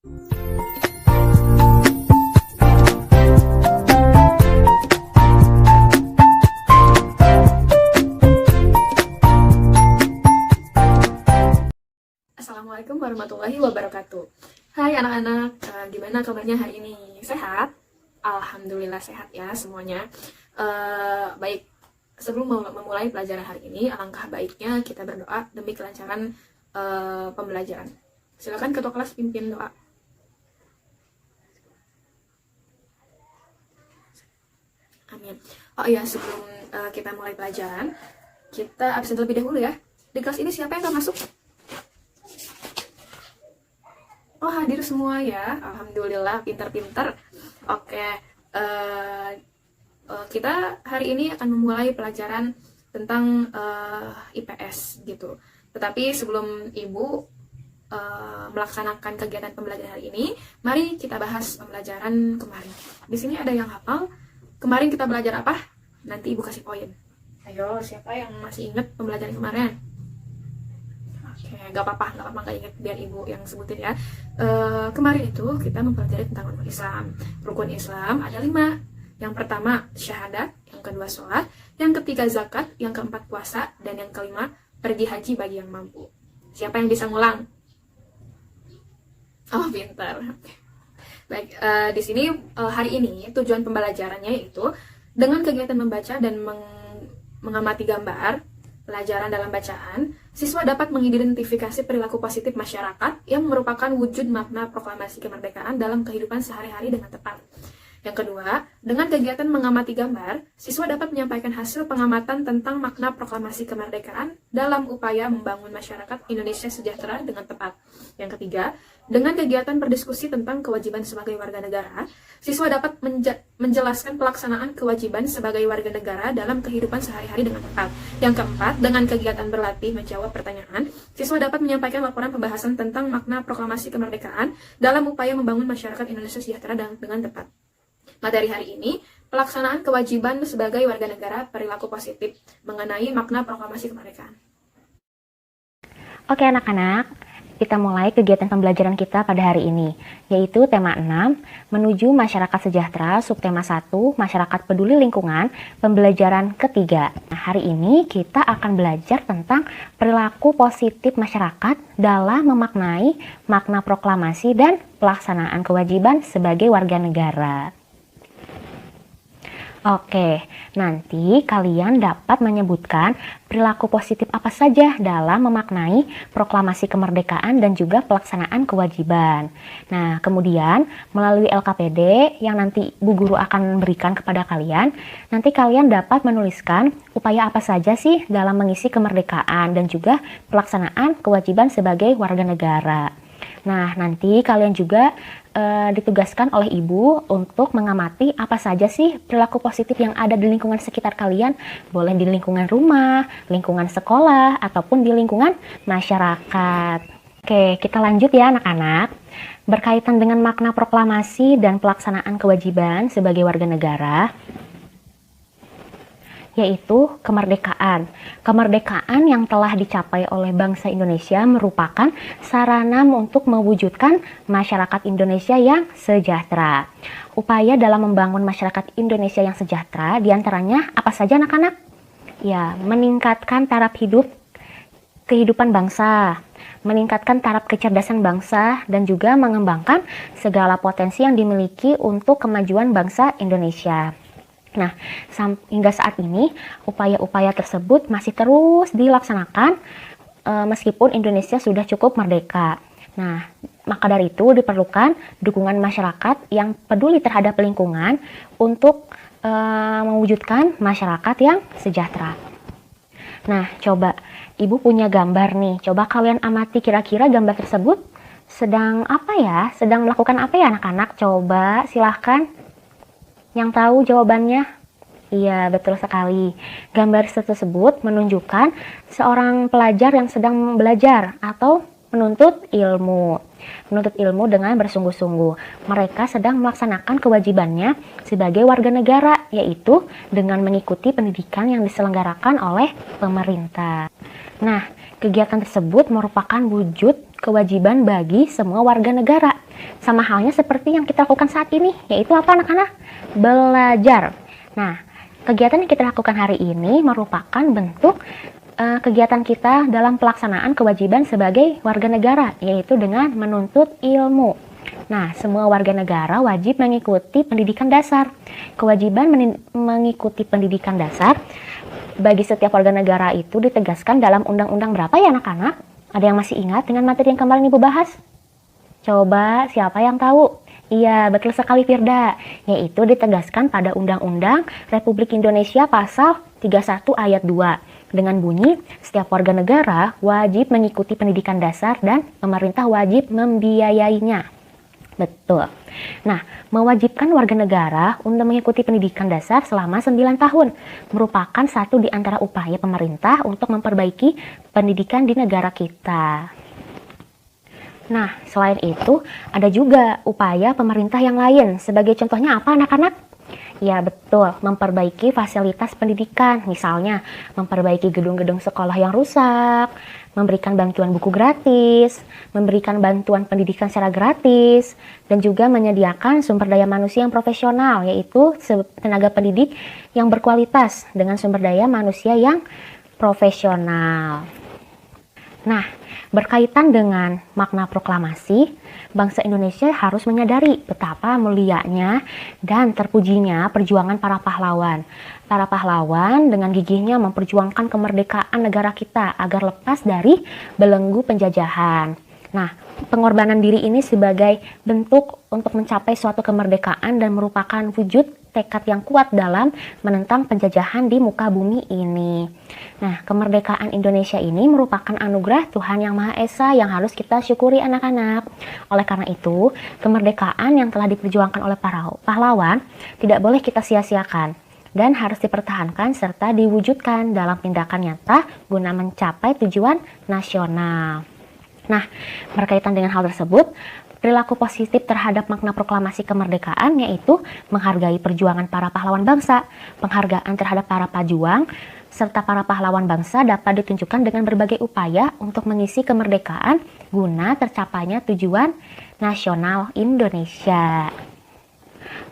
Assalamualaikum warahmatullahi wabarakatuh. Hai anak-anak, gimana kabarnya hari ini? Sehat? Alhamdulillah sehat ya semuanya. Baik, sebelum memulai pelajaran hari ini, alangkah baiknya kita berdoa demi kelancaran pembelajaran. Silakan ketua kelas pimpin doa. Amin. Oh iya, sebelum kita mulai pelajaran, kita absen terlebih dahulu ya. Di kelas ini siapa yang gak masuk? Oh, hadir semua ya. Alhamdulillah, pintar-pintar. Oke, kita hari ini akan memulai pelajaran tentang IPS gitu. Tetapi sebelum Ibu melaksanakan kegiatan pembelajaran hari ini, mari kita bahas pembelajaran kemarin. Di sini ada yang hafal? Kemarin kita belajar apa? Nanti Ibu kasih poin. Ayo, siapa yang masih ingat pembelajaran kemarin? Gak apa-apa gak ingat, biar Ibu yang sebutin ya. Kemarin itu kita mempelajari tentang rukun Islam. Rukun Islam ada 5. Yang pertama syahadat, yang kedua sholat, yang ketiga zakat, yang keempat puasa, dan yang kelima pergi haji bagi yang mampu. Siapa yang bisa ngulang? Oh, pintar. Baik, di sini hari ini tujuan pembelajarannya yaitu dengan kegiatan membaca dan mengamati gambar pelajaran dalam bacaan, siswa dapat mengidentifikasi perilaku positif masyarakat yang merupakan wujud makna proklamasi kemerdekaan dalam kehidupan sehari-hari dengan tepat. Yang kedua, dengan kegiatan mengamati gambar, siswa dapat menyampaikan hasil pengamatan tentang makna proklamasi kemerdekaan dalam upaya membangun masyarakat Indonesia sejahtera dengan tepat. Yang ketiga, dengan kegiatan berdiskusi tentang kewajiban sebagai warga negara, siswa dapat menjelaskan pelaksanaan kewajiban sebagai warga negara dalam kehidupan sehari-hari dengan tepat. Yang keempat, dengan kegiatan berlatih menjawab pertanyaan, siswa dapat menyampaikan laporan pembahasan tentang makna proklamasi kemerdekaan dalam upaya membangun masyarakat Indonesia sejahtera dengan tepat. Materi hari ini, pelaksanaan kewajiban sebagai warga negara, perilaku positif mengenai makna proklamasi kemerdekaan. Oke anak-anak, kita mulai kegiatan pembelajaran kita pada hari ini, yaitu tema 6, menuju masyarakat sejahtera, subtema 1, masyarakat peduli lingkungan, pembelajaran ketiga. Nah, hari ini kita akan belajar tentang perilaku positif masyarakat dalam memaknai makna proklamasi dan pelaksanaan kewajiban sebagai warga negara. Oke, nanti kalian dapat menyebutkan perilaku positif apa saja dalam memaknai proklamasi kemerdekaan dan juga pelaksanaan kewajiban. Nah, kemudian melalui LKPD yang nanti Bu Guru akan berikan kepada kalian, nanti kalian dapat menuliskan upaya apa saja sih dalam mengisi kemerdekaan dan juga pelaksanaan kewajiban sebagai warga negara. Nah, nanti kalian juga ditugaskan oleh Ibu untuk mengamati apa saja sih perilaku positif yang ada di lingkungan sekitar kalian. Boleh di lingkungan rumah, lingkungan sekolah, ataupun di lingkungan masyarakat. Oke, kita lanjut ya anak-anak. Berkaitan dengan makna proklamasi dan pelaksanaan kewajiban sebagai warga negara, yaitu kemerdekaan. Kemerdekaan yang telah dicapai oleh bangsa Indonesia merupakan sarana untuk mewujudkan masyarakat Indonesia yang sejahtera. Upaya dalam membangun masyarakat Indonesia yang sejahtera diantaranya apa saja anak-anak? Ya, meningkatkan taraf hidup kehidupan bangsa, meningkatkan taraf kecerdasan bangsa, dan juga mengembangkan segala potensi yang dimiliki untuk kemajuan bangsa Indonesia. Nah, hingga saat ini upaya-upaya tersebut masih terus dilaksanakan meskipun Indonesia sudah cukup merdeka. Nah, maka dari itu diperlukan dukungan masyarakat yang peduli terhadap lingkungan untuk mewujudkan masyarakat yang sejahtera. Nah, coba Ibu punya gambar nih. Coba kalian amati kira-kira gambar tersebut sedang apa ya? Sedang melakukan apa ya anak-anak? Coba silahkan. Yang tahu jawabannya? Iya, betul sekali. Gambar tersebut menunjukkan seorang pelajar yang sedang belajar atau menuntut ilmu. Menuntut ilmu dengan bersungguh-sungguh. Mereka sedang melaksanakan kewajibannya sebagai warga negara, yaitu dengan mengikuti pendidikan yang diselenggarakan oleh pemerintah. Nah, kegiatan tersebut merupakan wujud kewajiban bagi semua warga negara. Sama halnya seperti yang kita lakukan saat ini, yaitu apa anak-anak? Belajar. Nah, kegiatan yang kita lakukan hari ini merupakan bentuk kegiatan kita dalam pelaksanaan kewajiban sebagai warga negara, yaitu dengan menuntut ilmu. Nah, semua warga negara wajib mengikuti pendidikan dasar. Kewajiban mengikuti pendidikan dasar bagi setiap warga negara itu ditegaskan dalam undang-undang berapa ya anak-anak? Ada yang masih ingat dengan materi yang kemarin Ibu bahas? Coba siapa yang tahu? Iya, betul sekali Firda, yaitu ditegaskan pada Undang-Undang Republik Indonesia Pasal 31 Ayat 2 dengan bunyi setiap warga negara wajib mengikuti pendidikan dasar dan pemerintah wajib membiayainya. Betul. Nah, mewajibkan warga negara untuk mengikuti pendidikan dasar selama 9 tahun merupakan satu di antara upaya pemerintah untuk memperbaiki pendidikan di negara kita. Nah, selain itu, ada juga upaya pemerintah yang lain. Sebagai contohnya apa anak-anak? Ya betul, memperbaiki fasilitas pendidikan, misalnya memperbaiki gedung-gedung sekolah yang rusak, memberikan bantuan buku gratis, memberikan bantuan pendidikan secara gratis, dan juga menyediakan sumber daya manusia yang profesional, yaitu tenaga pendidik yang berkualitas dengan sumber daya manusia yang profesional. Nah, berkaitan dengan makna proklamasi, bangsa Indonesia harus menyadari betapa mulianya dan terpujinya perjuangan para pahlawan. Para pahlawan dengan gigihnya memperjuangkan kemerdekaan negara kita agar lepas dari belenggu penjajahan. Nah, pengorbanan diri ini sebagai bentuk untuk mencapai suatu kemerdekaan dan merupakan wujud tekad yang kuat dalam menentang penjajahan di muka bumi ini. Nah, kemerdekaan Indonesia ini merupakan anugerah Tuhan Yang Maha Esa yang harus kita syukuri anak-anak. Oleh karena itu, kemerdekaan yang telah diperjuangkan oleh para pahlawan tidak boleh kita sia-siakan dan harus dipertahankan serta diwujudkan dalam tindakan nyata guna mencapai tujuan nasional. Nah, berkaitan dengan hal tersebut, perilaku positif terhadap makna proklamasi kemerdekaan yaitu menghargai perjuangan para pahlawan bangsa. Penghargaan terhadap para pejuang serta para pahlawan bangsa dapat ditunjukkan dengan berbagai upaya untuk mengisi kemerdekaan guna tercapainya tujuan nasional Indonesia.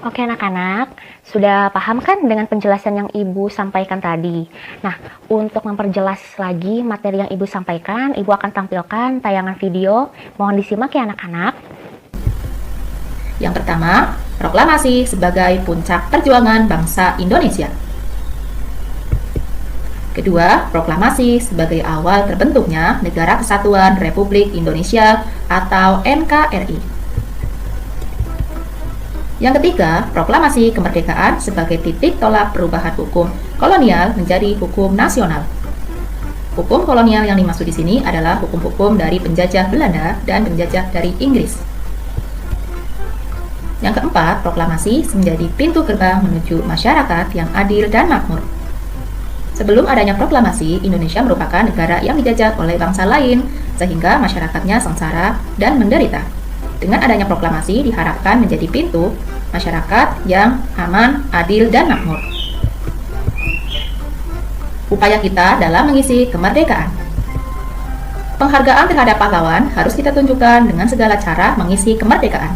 Oke anak-anak, sudah paham kan dengan penjelasan yang Ibu sampaikan tadi? Nah, untuk memperjelas lagi materi yang Ibu sampaikan, Ibu akan tampilkan tayangan video. Mohon disimak ya anak-anak. Yang pertama, proklamasi sebagai puncak perjuangan bangsa Indonesia. Kedua, proklamasi sebagai awal terbentuknya Negara Kesatuan Republik Indonesia atau NKRI. Yang ketiga, proklamasi kemerdekaan sebagai titik tolak perubahan hukum kolonial menjadi hukum nasional. Hukum kolonial yang dimaksud di sini adalah hukum-hukum dari penjajah Belanda dan penjajah dari Inggris. Yang keempat, proklamasi menjadi pintu gerbang menuju masyarakat yang adil dan makmur. Sebelum adanya proklamasi, Indonesia merupakan negara yang dijajah oleh bangsa lain, sehingga masyarakatnya sengsara dan menderita. Dengan adanya proklamasi diharapkan menjadi pintu masyarakat yang aman, adil, dan makmur. Upaya kita dalam mengisi kemerdekaan. Penghargaan terhadap pahlawan harus kita tunjukkan dengan segala cara mengisi kemerdekaan.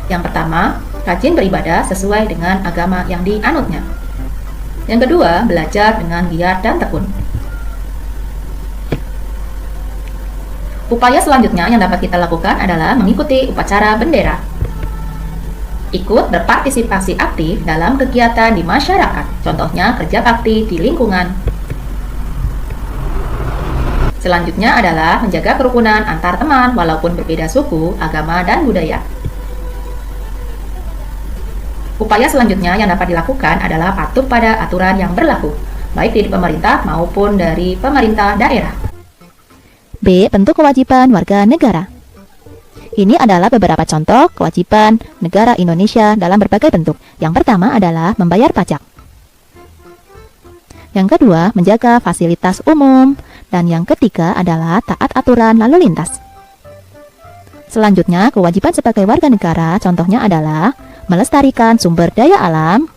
Yang pertama, rajin beribadah sesuai dengan agama yang dianutnya. Yang kedua, belajar dengan giat dan tekun. Upaya selanjutnya yang dapat kita lakukan adalah mengikuti upacara bendera. Ikut berpartisipasi aktif dalam kegiatan di masyarakat, contohnya kerja bakti di lingkungan. Selanjutnya adalah menjaga kerukunan antar teman walaupun berbeda suku, agama, dan budaya. Upaya selanjutnya yang dapat dilakukan adalah patuh pada aturan yang berlaku, baik dari pemerintah maupun dari pemerintah daerah. B. Bentuk kewajiban warga negara. Ini adalah beberapa contoh kewajiban negara Indonesia dalam berbagai bentuk. Yang pertama adalah membayar pajak. Yang kedua, menjaga fasilitas umum. Dan yang ketiga adalah taat aturan lalu lintas. Selanjutnya, kewajiban sebagai warga negara contohnya adalah melestarikan sumber daya alam,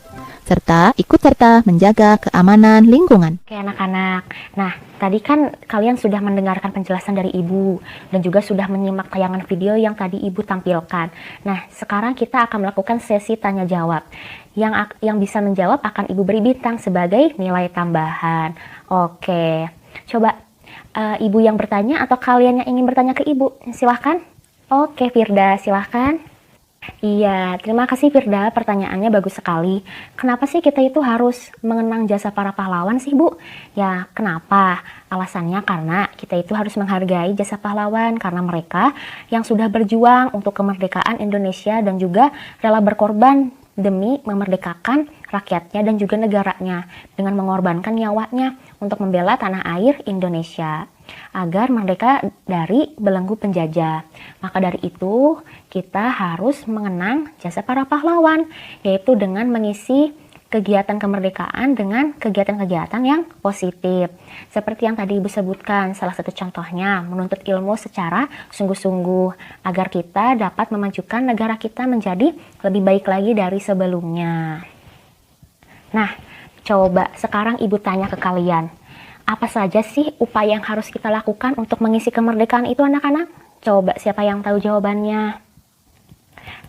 serta ikut serta menjaga keamanan lingkungan. Oke anak-anak, nah tadi kan kalian sudah mendengarkan penjelasan dari Ibu dan juga sudah menyimak tayangan video yang tadi Ibu tampilkan. Nah sekarang kita akan melakukan sesi tanya jawab. Yang bisa menjawab akan Ibu beri bintang sebagai nilai tambahan. Oke, coba Ibu yang bertanya atau kalian yang ingin bertanya ke Ibu, silahkan. Oke Firda, silahkan. Iya, terima kasih Firda, pertanyaannya bagus sekali. Kenapa sih kita itu harus mengenang jasa para pahlawan sih Bu? Ya, kenapa? Alasannya karena kita itu harus menghargai jasa pahlawan karena mereka yang sudah berjuang untuk kemerdekaan Indonesia dan juga rela berkorban demi memerdekakan rakyatnya dan juga negaranya dengan mengorbankan nyawanya untuk membela tanah air Indonesia agar merdeka dari belenggu penjajah. Maka dari itu, kita harus mengenang jasa para pahlawan, yaitu dengan mengisi kegiatan kemerdekaan dengan kegiatan-kegiatan yang positif. Seperti yang tadi Ibu sebutkan, salah satu contohnya menuntut ilmu secara sungguh-sungguh agar kita dapat memajukan negara kita menjadi lebih baik lagi dari sebelumnya. Nah, coba sekarang Ibu tanya ke kalian, apa saja sih upaya yang harus kita lakukan untuk mengisi kemerdekaan itu anak-anak? Coba siapa yang tahu jawabannya?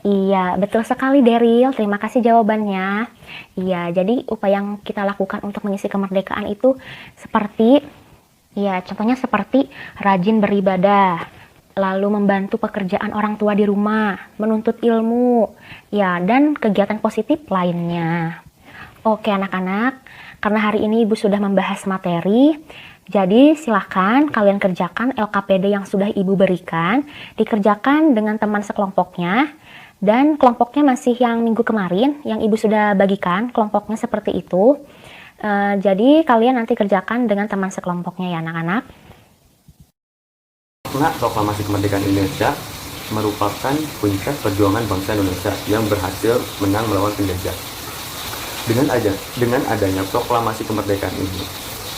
Iya, betul sekali Daryl. Terima kasih jawabannya. Iya, jadi upaya yang kita lakukan untuk mengisi kemerdekaan itu seperti, ya contohnya seperti rajin beribadah, lalu membantu pekerjaan orang tua di rumah, menuntut ilmu, ya dan kegiatan positif lainnya. Oke anak-anak, karena hari ini Ibu sudah membahas materi, jadi silahkan kalian kerjakan LKPD yang sudah Ibu berikan, dikerjakan dengan teman sekelompoknya, dan kelompoknya masih yang minggu kemarin, yang Ibu sudah bagikan, kelompoknya seperti itu. Jadi kalian nanti kerjakan dengan teman sekelompoknya ya anak-anak. Proklamasi Kemerdekaan Indonesia merupakan puncak perjuangan bangsa Indonesia yang berhasil menang melawan penjajah. Dengan adanya proklamasi kemerdekaan ini,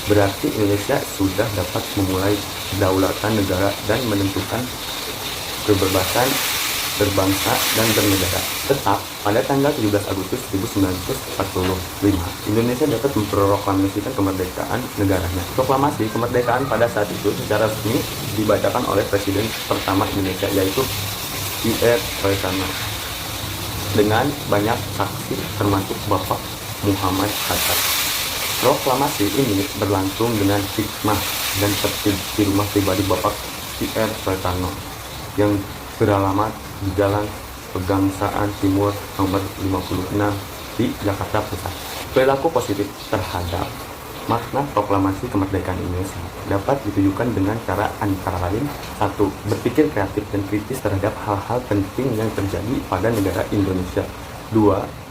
berarti Indonesia sudah dapat memulai kedaulatan negara dan menentukan kebebasan berbangsa dan bernegara. Tetap pada tanggal 17 Agustus 1945, Indonesia dapat memproklamasikan kemerdekaan negaranya. Proklamasi kemerdekaan pada saat itu secara resmi dibacakan oleh Presiden pertama Indonesia, yaitu I.R. Soekarno, dengan banyak saksi termasuk Bapak Muhammad Hatta. Proklamasi ini berlangsung dengan hikmah dan tertib di rumah pribadi Bapak I.R. Soekarno yang beralamat di Jalan Pegangsaan Timur nomor 56 di Jakarta Pusat. Perilaku positif terhadap makna proklamasi kemerdekaan Indonesia dapat ditujukan dengan cara antara lain: 1. Berpikir kreatif dan kritis terhadap hal-hal penting yang terjadi pada negara Indonesia. 2.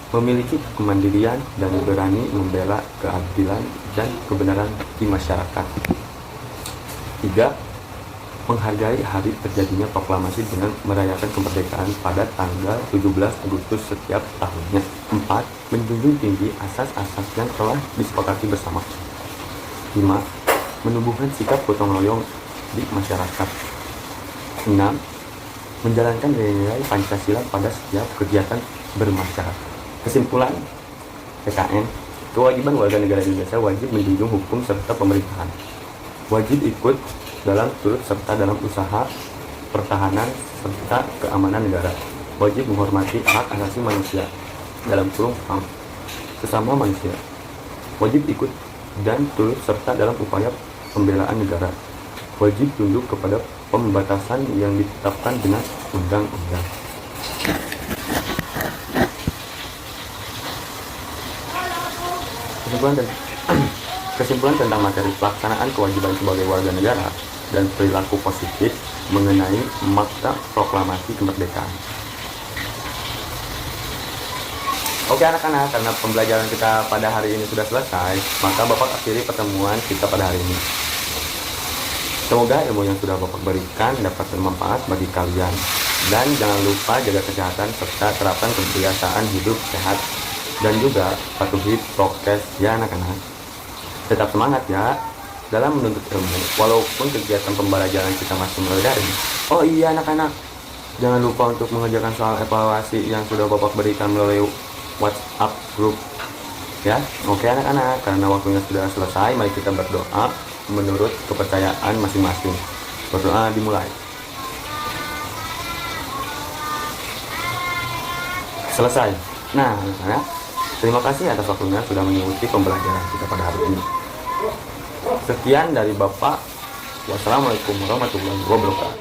Memiliki kemandirian dan berani membela keadilan dan kebenaran di masyarakat. 3. Menghargai hari terjadinya proklamasi dengan merayakan kemerdekaan pada tanggal 17 Agustus setiap tahunnya. 4. Menjunjung tinggi asas-asas yang telah disepakati bersama. 5. Menumbuhkan sikap gotong royong di masyarakat. 6. Menjalankan nilai Pancasila pada setiap kegiatan bermasyarakat. Kesimpulan PKN, kewajiban warga negara Indonesia wajib menjunjung hukum serta pemerintahan. Wajib ikut dalam turut serta dalam usaha pertahanan serta keamanan negara. Wajib menghormati hak asasi manusia dalam kurung HAM sesama manusia. Wajib ikut dan turut serta dalam upaya pembelaan negara. Wajib tunduk kepada pembatasan yang ditetapkan dengan undang-undang. Kesimpulan tentang materi pelaksanaan kewajiban sebagai warga negara dan perilaku positif mengenai makna proklamasi kemerdekaan. Oke anak-anak, karena pembelajaran kita pada hari ini sudah selesai, maka Bapak akhiri pertemuan kita pada hari ini. Semoga ilmu yang sudah Bapak berikan dapat bermanfaat bagi kalian. Dan jangan lupa jaga kesehatan serta terapkan kebiasaan hidup sehat. Dan juga patuhi prokes ya anak-anak. Tetap semangat ya dalam menuntut ilmu, walaupun kegiatan pembelajaran kita masih mulai dari. Oh iya anak-anak, jangan lupa untuk mengerjakan soal evaluasi yang sudah Bapak berikan melalui WhatsApp grup. Ya, oke anak-anak, karena waktunya sudah selesai, mari kita berdoa menurut kepercayaan masing-masing. Berdoa dimulai. Selesai. Nah, anak-anak, terima kasih atas waktunya sudah mengikuti pembelajaran kita pada hari ini. Sekian dari Bapak. Wassalamualaikum warahmatullahi wabarakatuh.